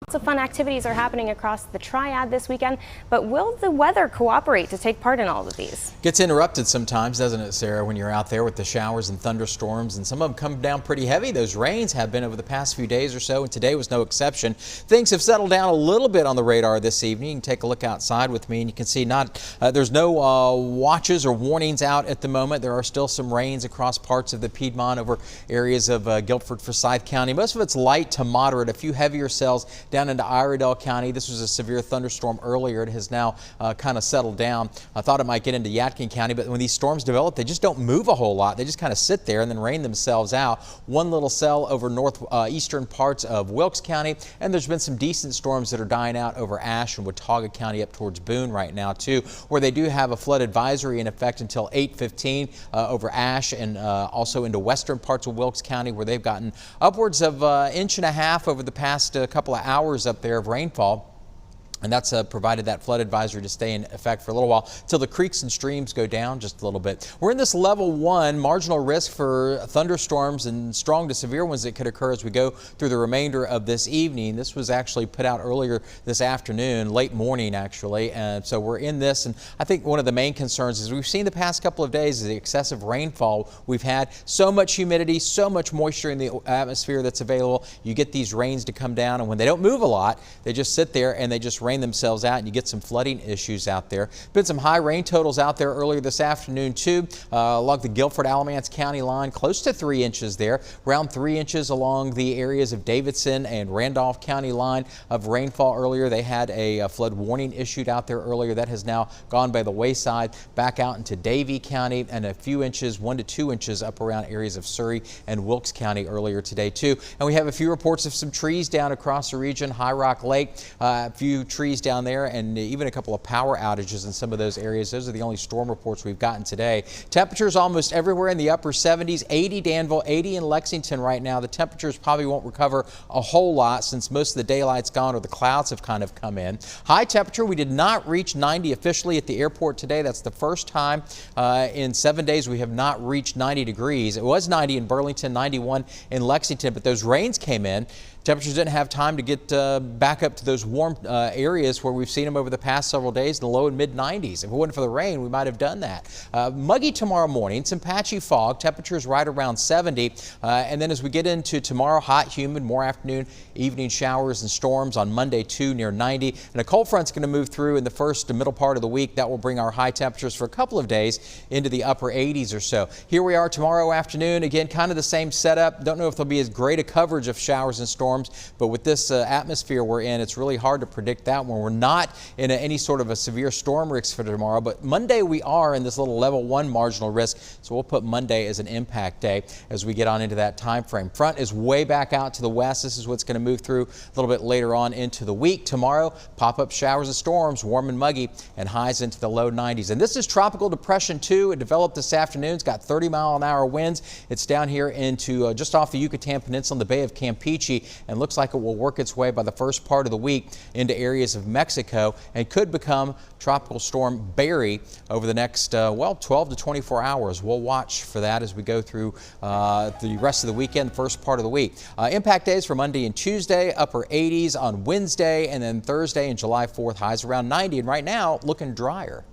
Lots of fun activities are happening across the Triad this weekend, but will the weather cooperate to take part in all of these? Gets interrupted sometimes, doesn't it, Sarah, when you're out there with the showers and thunderstorms, and some of them come down pretty heavy. Those rains have been over the past few days or so, and today was no exception. Things have settled down a little bit on the radar this evening. You can take a look outside with me, and you can see there's no watches or warnings out at the moment. There are still some rains across parts of the Piedmont over areas of Guilford, Forsyth County. Most of it's light to moderate, a few heavier cells down into Iredell County. This was a severe thunderstorm earlier. It has now kind of settled down. I thought it might get into Yadkin County, but when these storms develop, they just don't move a whole lot. They just kind of sit there and then rain themselves out. One little cell over northeastern parts of Wilkes County, and there's been some decent storms that are dying out over Ashe and Watauga County up towards Boone right now too, where they do have a flood advisory in effect until 8:15 over Ashe and also into western parts of Wilkes County, where they've gotten upwards of an inch and a half over the past couple of hours up there of rainfall. And that's provided that flood advisory to stay in effect for a little while till the creeks and streams go down just a little bit. We're in this level 1 marginal risk for thunderstorms and strong to severe ones that could occur as we go through the remainder of this evening. This was actually put out earlier this afternoon, late morning actually. And so we're in this, and I think one of the main concerns is we've seen the past couple of days is the excessive rainfall we've had. So much humidity, so much moisture in the atmosphere that's available. You get these rains to come down, and when they don't move a lot, they just sit there and they just rain themselves out, and you get some flooding issues out there. Been some high rain totals out there earlier this afternoon too, along the Guilford Alamance County line, close to 3 inches there, around 3 inches along the areas of Davidson and Randolph County line of rainfall earlier. They had a flood warning issued out there earlier. That has now gone by the wayside, back out into Davie County, and a few inches, 1 to 2 inches up around areas of Surrey and Wilkes County earlier today too. And we have a few reports of some trees down across the region, High Rock Lake, a few trees down there, and even a couple of power outages in some of those areas. Those are the only storm reports we've gotten today. Temperatures almost everywhere in the upper 70s, 80 Danville, 80 in Lexington right now. The temperatures probably won't recover a whole lot since most of the daylight's gone or the clouds have kind of come in. High temperature, we did not reach 90 officially at the airport today. That's the first time in 7 days we have not reached 90 degrees. It was 90 in Burlington, 91 in Lexington, but those rains came in. Temperatures didn't have time to get back up to those warm areas where we've seen them over the past several days in the low and mid 90s. If it wasn't for the rain, we might have done that. Muggy tomorrow morning, some patchy fog, temperatures right around 70. And then as we get into tomorrow, hot, humid, more afternoon, evening showers and storms on Monday too, near 90. And a cold front's going to move through in the first to middle part of the week. That will bring our high temperatures for a couple of days into the upper 80s or so. Here we are tomorrow afternoon. Again, kind of the same setup. Don't know if there'll be as great a coverage of showers and storms, but with this atmosphere we're in, it's really hard to predict that when we're not in any sort of a severe storm risk for tomorrow. But Monday we are in this little level 1 marginal risk, so we'll put Monday as an impact day as we get on into that time frame. Front is way back out to the west. This is what's going to move through a little bit later on into the week. Tomorrow, pop-up showers and storms, warm and muggy, and highs into the low 90s. And this is tropical depression too. It developed this afternoon. It's got 30-mile-an-hour winds. It's down here into just off the Yucatan Peninsula in the Bay of Campeche, and looks like it will work its way by the first part of the week into areas of Mexico and could become Tropical Storm Barry over the next 12 to 24 hours. We'll watch for that as we go through the rest of the weekend, first part of the week. Impact days for Monday and Tuesday, upper 80s on Wednesday, and then Thursday and July 4th, highs around 90, and right now looking drier.